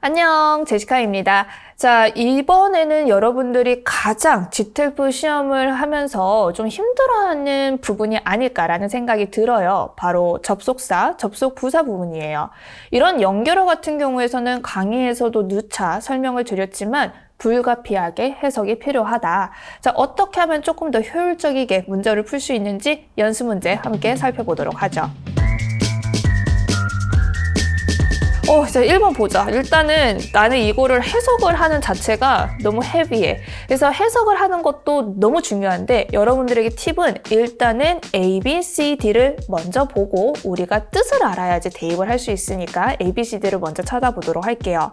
안녕, 제시카입니다. 자, 이번에는 여러분들이 가장 GTLF 시험을 하면서 좀 힘들어하는 부분이 아닐까라는 생각이 들어요. 바로 접속사, 접속부사 부분이에요. 이런 연결어 같은 경우에서는 강의에서도 누차 설명을 드렸지만 불가피하게 해석이 필요하다. 자, 어떻게 하면 조금 더 효율적이게 문제를 풀 수 있는지 연습 문제 함께 살펴보도록 하죠. 자, 1번 보자. 일단은 나는 이거를 해석을 하는 자체가 너무 헤비해. 그래서 해석을 하는 것도 너무 중요한데 여러분들에게 팁은 일단은 A, B, C, D를 먼저 보고 우리가 뜻을 알아야지 대입을 할 수 있으니까 A, B, C, D를 먼저 찾아보도록 할게요.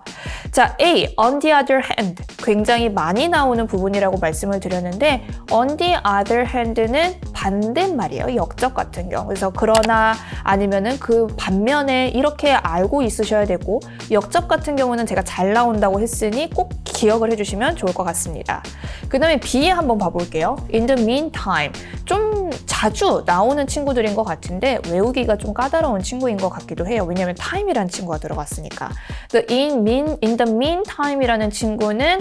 자, A, on the other hand. 굉장히 많이 나오는 부분이라고 말씀을 드렸는데 on the other hand는 반대말이에요. 역적 같은 경우. 그래서 그러나 아니면은 그 반면에 이렇게 알고 있으셔야 되고 역적 같은 경우는 제가 잘 나온다고 했으니 꼭 기억을 해주시면 좋을 것 같습니다. 그 다음에 B 한번 봐볼게요. In the meantime 좀 자주 나오는 친구들인 것 같은데 외우기가 좀 까다로운 친구인 것 같기도 해요. 왜냐하면 time이라는 친구가 들어갔으니까. in the meantime이라는 친구는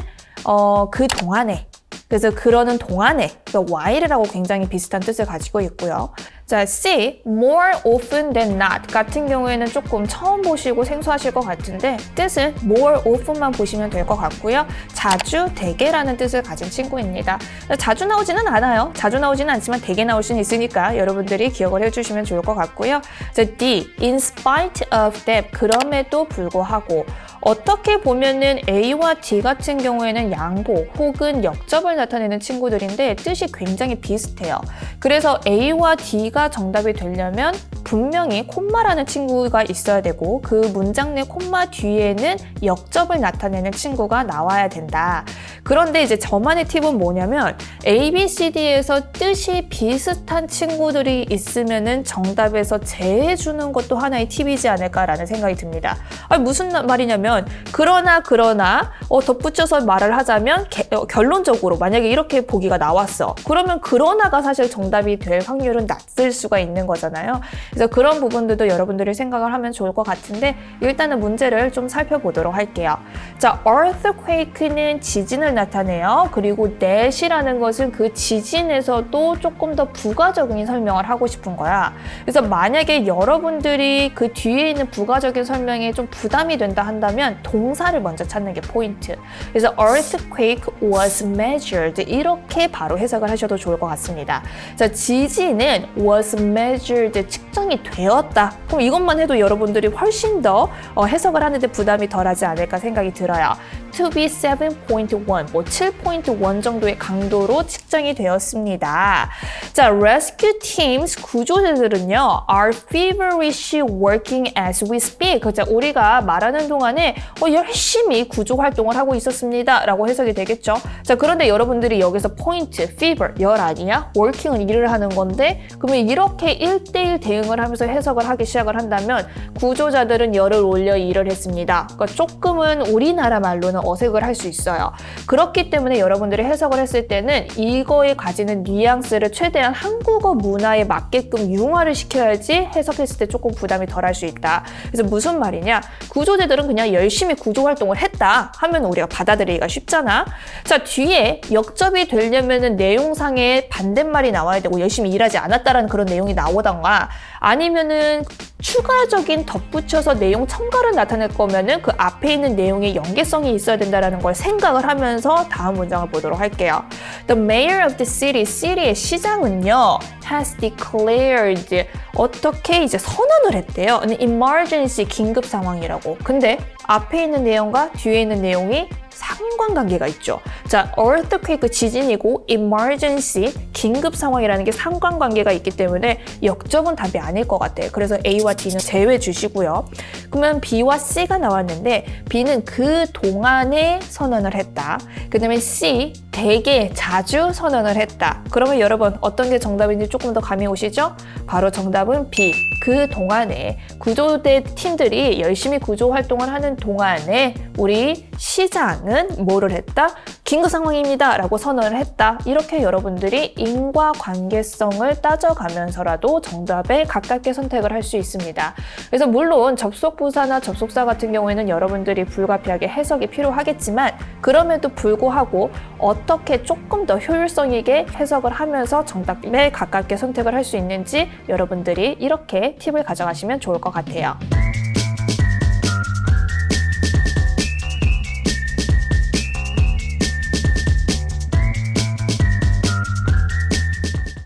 그 동안에 그래서 그러는 동안에 while이라고 굉장히 비슷한 뜻을 가지고 있고요. 자, C, more often than not 같은 경우에는 조금 처음 보시고 생소하실 것 같은데 뜻은 more often만 보시면 될 것 같고요. 자주, 대개라는 뜻을 가진 친구입니다. 자주 나오지는 않아요. 자주 나오지는 않지만 대개 나올 수는 있으니까 여러분들이 기억을 해주시면 좋을 것 같고요. 자, D, in spite of that 그럼에도 불구하고 어떻게 보면은 A와 D 같은 경우에는 양보 혹은 역접을 나타내는 친구들인데 뜻이 굉장히 비슷해요. 그래서 A와 D가 정답이 되려면 분명히 콤마라는 친구가 있어야 되고 그 문장 내 콤마 뒤에는 역접을 나타내는 친구가 나와야 된다. 그런데 이제 저만의 팁은 뭐냐면 A, B, C, D에서 뜻이 비슷한 친구들이 있으면은 정답에서 제해주는 것도 하나의 팁이지 않을까라는 생각이 듭니다. 무슨 말이냐면 그러나 덧붙여서 말을 하자면 결론적으로 만약에 이렇게 보기가 나왔어. 그러면 그러나가 사실 정답이 될 확률은 낮을 수가 있는 거잖아요. 그래서 그런 부분들도 여러분들이 생각을 하면 좋을 것 같은데 일단은 문제를 좀 살펴보도록 할게요. 자, earthquake는 지진을 나타내요. 그리고 that이라는 것은 그 지진에서도 조금 더 부가적인 설명을 하고 싶은 거야. 그래서 만약에 여러분들이 그 뒤에 있는 부가적인 설명이 좀 부담이 된다 한다면 동사를 먼저 찾는 게 포인트. 그래서 earthquake was measured 이렇게 바로 해석을 하셔도 좋을 것 같습니다. 자, 지진은 was measured 측정이 되었다. 그럼 이것만 해도 여러분들이 훨씬 더 해석을 하는데 부담이 덜하지 않을까 생각이 들어요. To be 7.1, 7.1 정도의 강도로 측정이 되었습니다. 자, rescue teams, 구조대들은요, are feverishly working as we speak. 자, 우리가 말하는 동안에 열심히 구조 활동을 하고 있었습니다. 라고 해석이 되겠죠. 자, 그런데 여러분들이 여기서 포인트, fever, 열 아니야? working은 일을 하는 건데, 그러면 이렇게 1대1 대응을 하면서 해석을 하기 시작을 한다면, 구조자들은 열을 올려 일을 했습니다. 그러니까 조금은 우리나라 말로는 어색을 할 수 있어요. 그렇기 때문에 여러분들이 해석을 했을 때는 이거에 가지는 뉘앙스를 최대한 한국어 문화에 맞게끔 융화를 시켜야지 해석했을 때 조금 부담이 덜할 수 있다. 그래서 무슨 말이냐? 구조대들은 그냥 열심히 구조 활동을 했다 하면 우리가 받아들이기가 쉽잖아. 자, 뒤에 역접이 되려면은 내용상에 반대말이 나와야 되고 열심히 일하지 않았다라는 그런 내용이 나오던가 아니면은 추가적인 덧붙여서 내용 첨가를 나타낼 거면은 그 앞에 있는 내용에 연계성이 있어야 된다는 걸 생각을 하면서 다음 문장을 보도록 할게요. The mayor of the city의 시장은요, has declared 어떻게 이제 선언을 했대요. emergency 긴급 상황이라고. 근데 앞에 있는 내용과 뒤에 있는 내용이 상관관계가 있죠. 자, earthquake 지진이고 emergency 긴급 상황이라는 게 상관관계가 있기 때문에 역접은 답이 아닐 것 같아요. 그래서 A와 D는 제외 주시고요. 그러면 B와 C가 나왔는데 B는 그 동안에 선언을 했다. 그 다음에 C, 되게 자주 선언을 했다. 그러면 여러분 어떤 게 정답인지 조금 더 감이 오시죠? 바로 정답은 B. 그 동안에 구조대 팀들이 열심히 구조 활동을 하는 동안에 우리 시장은 뭐를 했다? 긴급 상황입니다 라고 선언을 했다. 이렇게 여러분들이 인과관계성을 따져가면서라도 정답에 가깝게 선택을 할 수 있습니다. 그래서 물론 접속부사나 접속사 같은 경우에는 여러분들이 불가피하게 해석이 필요하겠지만 그럼에도 불구하고 어떻게 조금 더 효율성 있게 해석을 하면서 정답에 가깝게 선택을 할 수 있는지 여러분들이 이렇게 팁을 가져가시면 좋을 것 같아요.